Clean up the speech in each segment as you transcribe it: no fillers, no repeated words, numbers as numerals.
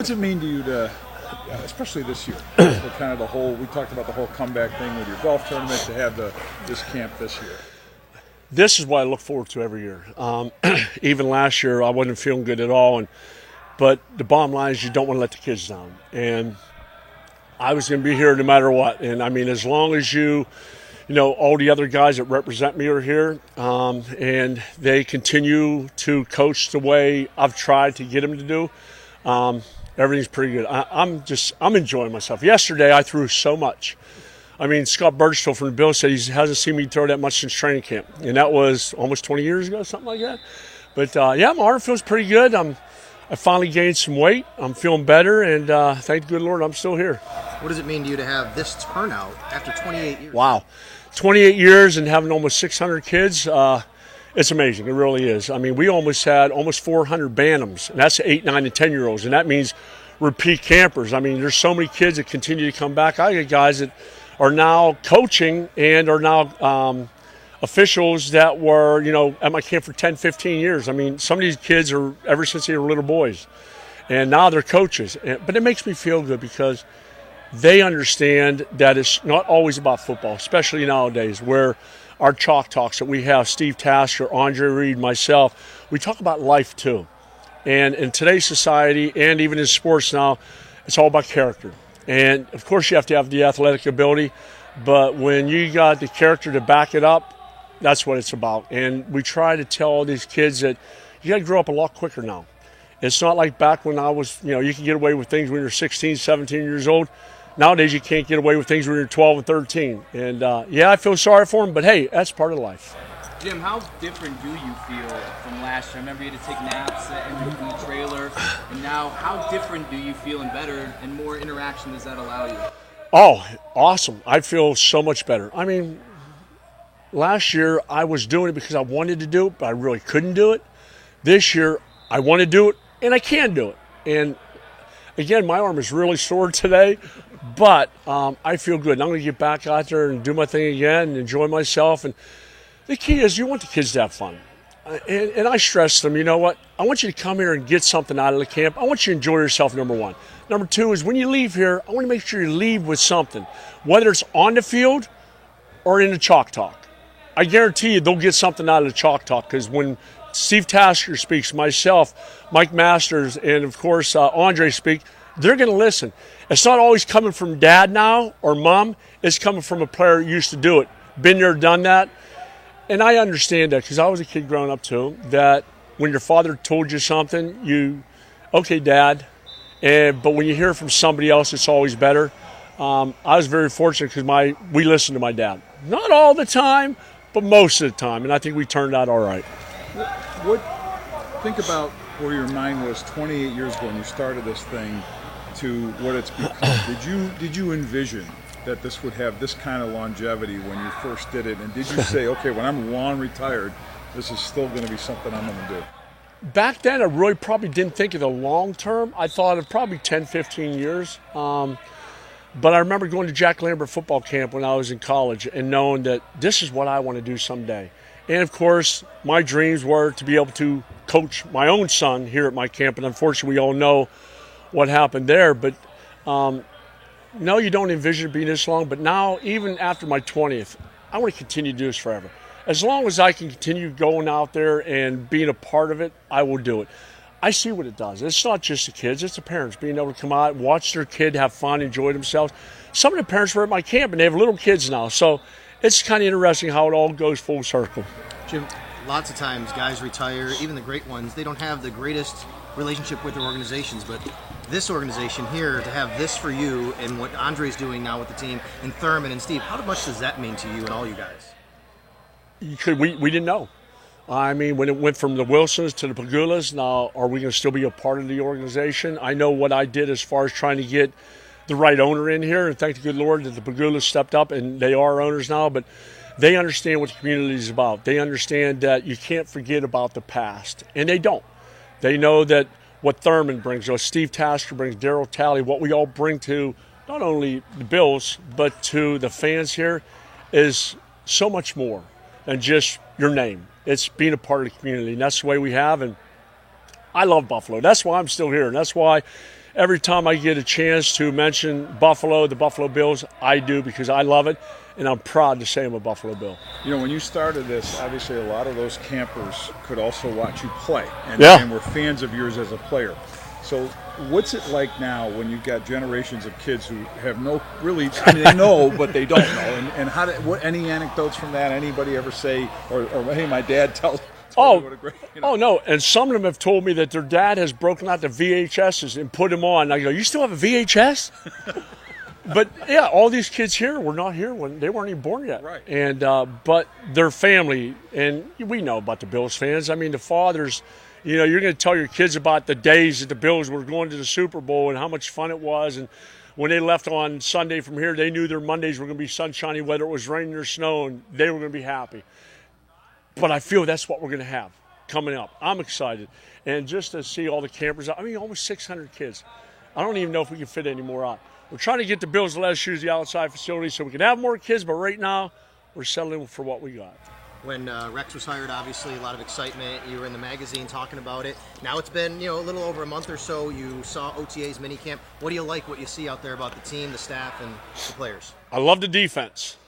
What's it mean to you to, especially this year, the kind of the whole, we talked about the whole comeback thing with your golf tournament, to have this camp this year? This is what I look forward to every year. Even last year, I wasn't feeling good at all, but the bottom line is you don't want to let the kids down. And I was going to be here no matter what. And I mean, as long as all the other guys that represent me are here, and they continue to coach the way I've tried to get them to do, everything's pretty good. I'm enjoying myself. Yesterday, I threw so much. I mean, Scott Birchfield from the Bills said he hasn't seen me throw that much since training camp, and that was almost 20 years ago, something like that. But yeah, my heart feels pretty good. I finally gained some weight. I'm feeling better, and thank the good Lord, I'm still here. What does it mean to you to have this turnout after 28 years? Wow, 28 years and having almost 600 kids. It's amazing. It really is. I mean, we had almost 400 Bantams, and that's 8, 9, and 10-year-olds, and that means repeat campers. I mean, there's so many kids that continue to come back. I got guys that are now coaching and are now officials that were, at my camp for 10, 15 years. I mean, some of these kids are ever since they were little boys, and now they're coaches. But it makes me feel good because they understand that it's not always about football, especially nowadays where our chalk talks that we have, Steve Tasker, Andre Reed, myself, we talk about life too. And in today's society and even in sports now, it's all about character. And of course you have to have the athletic ability, but when you got the character to back it up, that's what it's about. And we try to tell all these kids that you got to grow up a lot quicker now. It's not like back when I was, you can get away with things when you're 16, 17 years old. Nowadays, you can't get away with things when you're 12 and 13. And, yeah, I feel sorry for them, but, hey, that's part of life. Jim, how different do you feel from last year? I remember you had to take naps in the trailer. And now, how different do you feel and better and more interaction does that allow you? Oh, awesome. I feel so much better. I mean, last year, I was doing it because I wanted to do it, but I really couldn't do it. This year, I want to do it, and I can do it. And, again, my arm is really sore today. But I feel good. I'm going to get back out there and do my thing again and enjoy myself. And the key is you want the kids to have fun. And I stress them, you know what? I want you to come here and get something out of the camp. I want you to enjoy yourself, number one. Number two is when you leave here, I want to make sure you leave with something, whether it's on the field or in the chalk talk. I guarantee you they'll get something out of the chalk talk because when Steve Tasker speaks, myself, Mike Masters, and, of course, Andre speak, they're going to listen. It's not always coming from dad now or mom. It's coming from a player who used to do it. Been there, done that. And I understand that because I was a kid growing up too, that when your father told you something, okay, Dad. But when you hear from somebody else, it's always better. I was very fortunate because we listened to my dad. Not all the time, but most of the time. And I think we turned out all right. Think about where your mind was 28 years ago when you started this thing to what it's become. Did you envision that this would have this kind of longevity when you first did it? And did you say, okay, when I'm long retired, this is still going to be something I'm going to do? Back then, I really probably didn't think of the long term. I thought of probably 10, 15 years. But I remember going to Jack Lambert football camp when I was in college and knowing that this is what I want to do someday. And, of course, my dreams were to be able to coach my own son here at my camp. And, unfortunately, we all know what happened there. But, no, you don't envision it being this long. But now, even after my 20th, I want to continue to do this forever. As long as I can continue going out there and being a part of it, I will do it. I see what it does. It's not just the kids, it's the parents being able to come out, watch their kid have fun, enjoy themselves. Some of the parents were at my camp and they have little kids now. So it's kind of interesting how it all goes full circle. Jim, lots of times guys retire, even the great ones, they don't have the greatest relationship with their organizations, but this organization here, to have this for you and what Andre's doing now with the team and Thurman and Steve, how much does that mean to you and all you guys? We didn't know. I mean, when it went from the Wilsons to the Pagulas, now are we going to still be a part of the organization? I know what I did as far as trying to get the right owner in here, and thank the good Lord that the Pagulas stepped up, and they are owners now, but they understand what the community is about. They understand that you can't forget about the past, and they don't. They know that what Thurman brings, what Steve Tasker brings, Darryl Talley, what we all bring to not only the Bills, but to the fans here is so much more than just your name. It's being a part of the community, and that's the way we have, and I love Buffalo. That's why I'm still here, and that's why every time I get a chance to mention Buffalo, the Buffalo Bills, I do because I love it, and I'm proud to say I'm a Buffalo Bill. You know, when you started this, obviously a lot of those campers could also watch you play and, Yeah. and were fans of yours as a player. So what's it like now when you've got generations of kids who have no really, I mean, they know, but they don't know? And how did, what, any anecdotes from that? Anybody ever say, or hey, my dad told me what a great, Oh, no. And some of them have told me that their dad has broken out the VHSs and put them on. I go, you still have a VHS? But, yeah, all these kids here were not here when they weren't even born yet. Right. And but their family, and we know about the Bills fans. I mean, the fathers, you know, you're going to tell your kids about the days that the Bills were going to the Super Bowl and how much fun it was. And when they left on Sunday from here, they knew their Mondays were going to be sunshiny, whether it was raining or snowing, they were going to be happy. But I feel that's what we're going to have coming up. I'm excited. And just to see all the campers out, I mean, almost 600 kids. I don't even know if we can fit any more out. We're trying to get the Bills to let us use the outside facility so we can have more kids, but right now we're settling for what we got. When Rex was hired, obviously a lot of excitement. You were in the magazine talking about it. Now it's been, you know, a little over a month or so. You saw OTA's minicamp. What do you like? What you see out there about the team, the staff, and the players? I love the defense.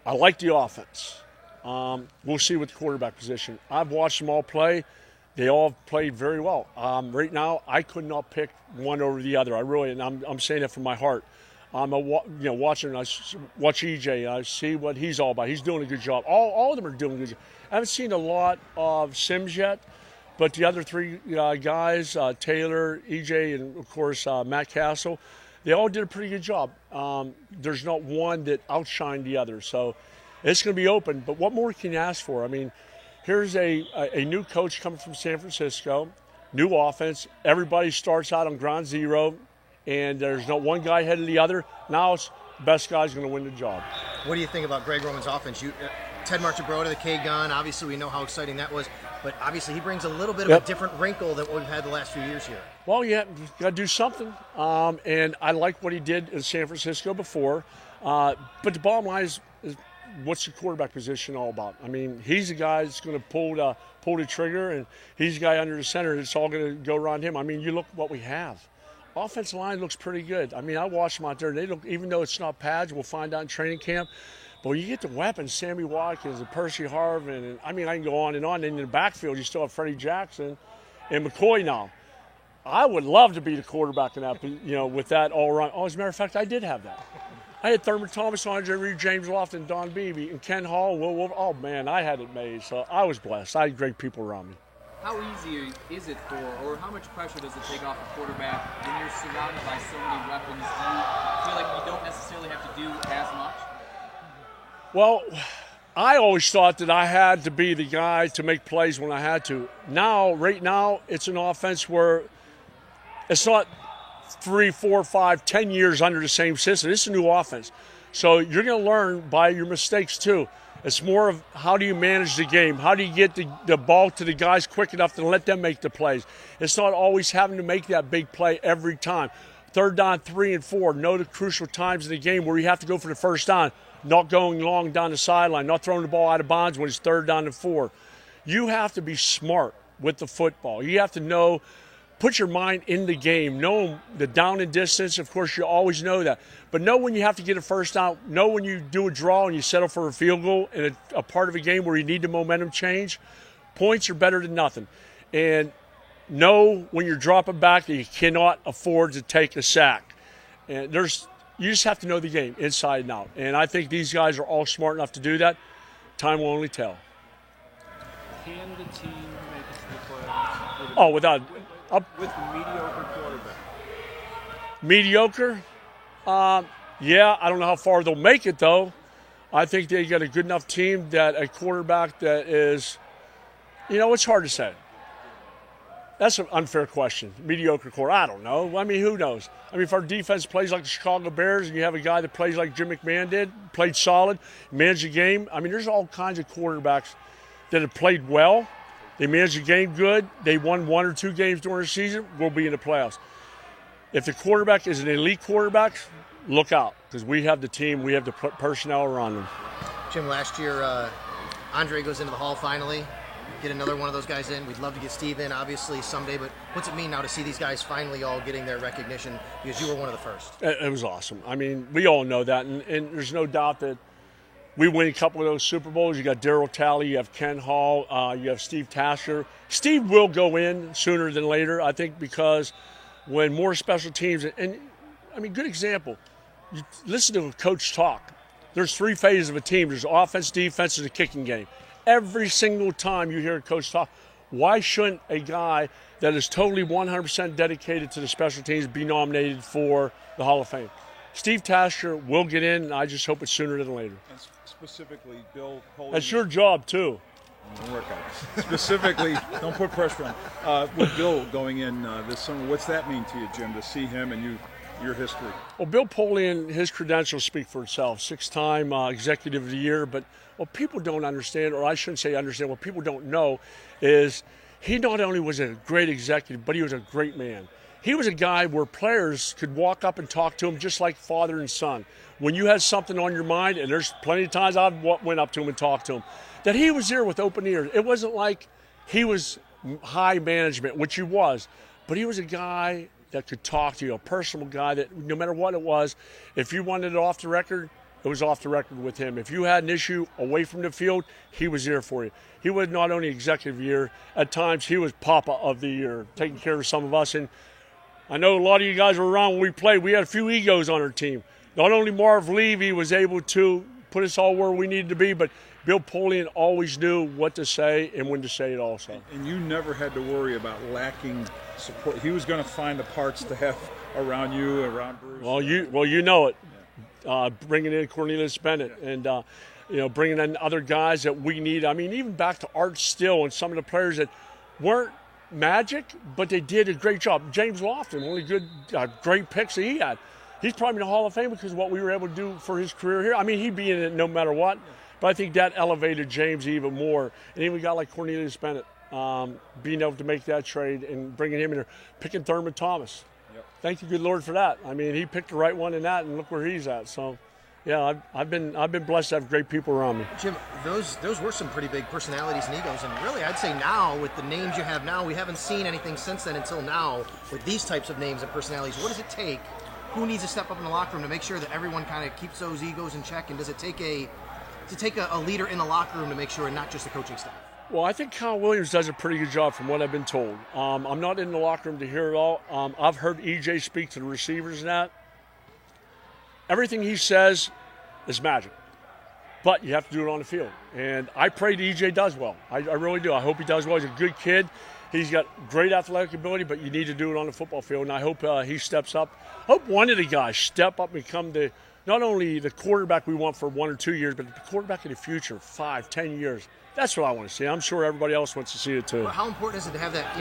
I like the offense. We'll see with the quarterback position. I've watched them all play. They all played very well. Right now, I could not pick one over the other. I really, and I'm saying that from my heart. I'm watching. I watch EJ. I see what he's all about. He's doing a good job. All of them are doing a good job. I haven't seen a lot of Sims yet, but the other three guys, Taylor, EJ, and of course Matt Castle, they all did a pretty good job. There's not one that outshined the other, so it's going to be open. But what more can you ask for? I mean, here's a new coach coming from San Francisco, new offense. Everybody starts out on ground zero. And there's not one guy ahead of the other. Now it's the best guy's going to win the job. What do you think about Greg Roman's offense? Ted Marchibroda, the K-Gun, obviously we know how exciting that was. But obviously he brings a little bit of a different wrinkle than what we've had the last few years here. Well, yeah, you got to do something. And I like what he did in San Francisco before. But the bottom line is what's the quarterback position all about? I mean, he's the guy that's going to pull the trigger, and he's the guy under the center that's all going to go around him. I mean, you look what we have. Offensive line looks pretty good. I mean, I watched them out there. They look, even though it's not pads, we'll find out in training camp. But when you get the weapons, Sammy Watkins and Percy Harvin, and I mean, I can go on. And in the backfield, you still have Freddie Jackson and McCoy now. I would love to be the quarterback in that, you know, with that all around. Oh, as a matter of fact, I did have that. I had Thurman Thomas, Andre Reed, James Lofton, Don Beebe, and Ken Hall. Oh, man, I had it made. So I was blessed. I had great people around me. How easy is it for, or how much pressure does it take off a quarterback when you're surrounded by so many weapons? Do you feel like you don't necessarily have to do as much? Well, I always thought that I had to be the guy to make plays when I had to. Now, right now, it's an offense where it's not 3, 4, 5, 10 years under the same system. It's a new offense. So you're going to learn by your mistakes too. It's more of how do you manage the game? How do you get the ball to the guys quick enough to let them make the plays? It's not always having to make that big play every time. 3rd down, 3 and 4. Know the crucial times in the game where you have to go for the first down, not going long down the sideline, not throwing the ball out of bounds when it's 3rd down and 4. You have to be smart with the football. You have to know, put your mind in the game. Know the down and distance. Of course, you always know that. But know when you have to get a first down. Know when you do a draw and you settle for a field goal in a part of a game where you need the momentum change. Points are better than nothing. And know when you're dropping back that you cannot afford to take a sack. And you just have to know the game inside and out. And I think these guys are all smart enough to do that. Time will only tell. Can the team make it to the playoffs? Oh, without With the mediocre quarterback. Mediocre? Yeah, I don't know how far they'll make it, though. I think they got a good enough team that a quarterback that is, you know, it's hard to say. That's an unfair question. Mediocre quarterback, I don't know. I mean, who knows? I mean, if our defense plays like the Chicago Bears and you have a guy that plays like Jim McMahon did, played solid, managed the game, I mean, there's all kinds of quarterbacks that have played well. They managed the game good. They won 1 or 2 games during the season. We'll be in the playoffs. If the quarterback is an elite quarterback, look out, because we have the team, we have the personnel around them. Jim, last year, Andre goes into the Hall finally. get another one of those guys in. We'd love to get Steve in, obviously, someday. But what's it mean now to see these guys finally all getting their recognition because you were one of the first? It was awesome. I mean, we all know that, and there's no doubt that we win a couple of those Super Bowls. You got Darryl Talley, you have Ken Hall, you have Steve Tasker. Steve will go in sooner than later, I think, because when more special teams, and I mean, good example, you listen to a coach talk. There's 3 phases of a team. There's offense, defense, and the kicking game. Every single time you hear a coach talk, why shouldn't a guy that is totally 100% dedicated to the special teams be nominated for the Hall of Fame? Steve Tasker will get in, and I just hope it's sooner than later. And specifically, Bill Polian. That's your job, too. Don't work out. Specifically, don't put pressure on. With Bill going in this summer, what's that mean to you, Jim, to see him and your history? Well, Bill Polian, his credentials speak for itself. 6-time Executive of the Year. But what people don't understand, or I shouldn't say understand, what people don't know is he not only was a great executive, but he was a great man. He was a guy where players could walk up and talk to him just like father and son. When you had something on your mind, and there's plenty of times I went up to him and talked to him, that he was there with open ears. It wasn't like he was high management, which he was, but he was a guy that could talk to you, a personal guy that no matter what it was, if you wanted it off the record, it was off the record with him. If you had an issue away from the field, he was there for you. He was not only executive of the year, at times he was Papa of the year, taking care of some of us. And I know a lot of you guys were around when we played. We had a few egos on our team. Not only Marv Levy was able to put us all where we needed to be, but Bill Polian always knew what to say and when to say it also. And you never had to worry about lacking support. He was going to find the parts to have around you, around Bruce. Well, you know it. Bringing in Cornelius Bennett and bringing in other guys that we need. I mean, even back to Art Still and some of the players that weren't magic, but they did a great job. James Lofton, one of the good, great picks that he had. He's probably in the Hall of Fame because of what we were able to do for his career here. I mean, he'd be in it no matter what, but I think that elevated James even more. And even a guy like Cornelius Bennett, being able to make that trade and bringing him in there, picking Thurman Thomas. Yep. Thank you, good Lord, for that. I mean, he picked the right one in that, and look where he's at. So, yeah, I've been blessed to have great people around me. Jim, those were some pretty big personalities and egos, and really, I'd say now with the names you have now, we haven't seen anything since then until now with these types of names and personalities. What does it take? Who needs to step up in the locker room to make sure that everyone kind of keeps those egos in check? And does it take a leader in the locker room to make sure, and not just the coaching staff? Well, I think Kyle Williams does a pretty good job from what I've been told. I'm not in the locker room to hear it all. I've heard EJ speak to the receivers and that. Everything he says is magic. But you have to do it on the field. And I pray that EJ does well. I really do. I hope he does well. He's a good kid. He's got great athletic ability, but you need to do it on the football field. And I hope he steps up. I hope one of the guys step up and become not only the quarterback we want for 1 or 2 years, but the quarterback of the future, 5, 10 years. That's what I want to see. I'm sure everybody else wants to see it too. But how important is it to have that,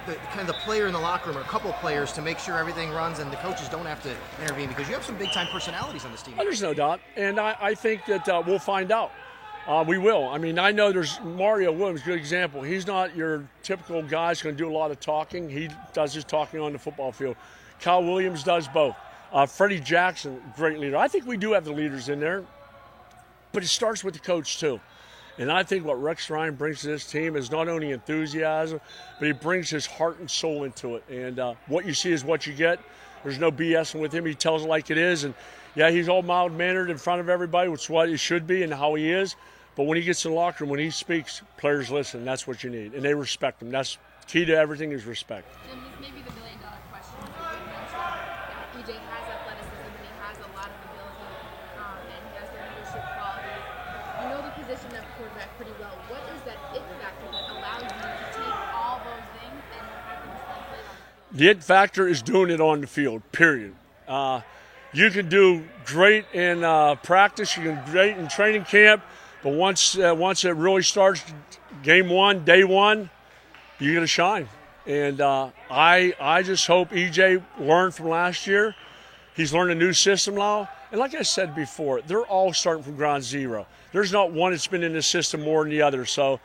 the kind of the player in the locker room or a couple of players to make sure everything runs and the coaches don't have to intervene, because you have some big-time personalities on this team. There's no doubt. And I think that we'll find out. We will. I mean, I know there's Mario Williams, good example. He's not your typical guy who's going to do a lot of talking. He does his talking on the football field. Kyle Williams does both. Freddie Jackson, great leader. I think we do have the leaders in there, but it starts with the coach too. And I think what Rex Ryan brings to this team is not only enthusiasm, but he brings his heart and soul into it. And what you see is what you get. There's no BSing with him. He tells it like it is. And, yeah, he's all mild-mannered in front of everybody, which is what he should be and how he is. But when he gets in the locker room, when he speaks, players listen. That's what you need. And they respect him. That's key to everything is respect. And this may be the million-dollar question. Like you mentioned, EJ has athleticism and he has a lot of ability and he has the leadership qualities. You know the position of quarterback pretty well. What is that it factor that allows you to take all those things and have them translate on the field? The it factor is doing it on the field, period. You can do great in practice. You can do great in training camp. But once it really starts, game one, day one, you're going to shine. And I just hope EJ learned from last year. He's learned a new system now. And like I said before, they're all starting from ground zero. There's not one that's been in the system more than the other. So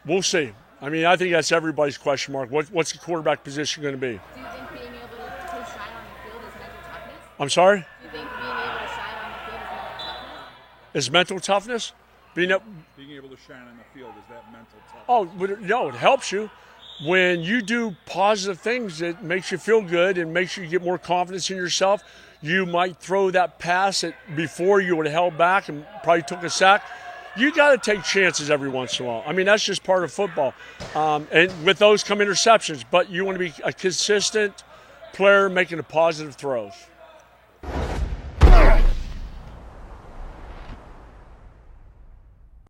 we'll see. I mean, I think that's everybody's question mark. What's the quarterback position going to be? Do you think being able to shine on the field is mental toughness? I'm sorry? Do you think being able to shine on the field is mental toughness? Is mental toughness? Being up, Being able to shine on the field, is that mental tough? oh, no, it helps you. When you do positive things, it makes you feel good and makes you get more confidence in yourself. You might throw that pass before you would have held back and probably took a sack. You got to take chances every once in a while. I mean, that's just part of football. And with those come interceptions, but you want to be a consistent player making the positive throws.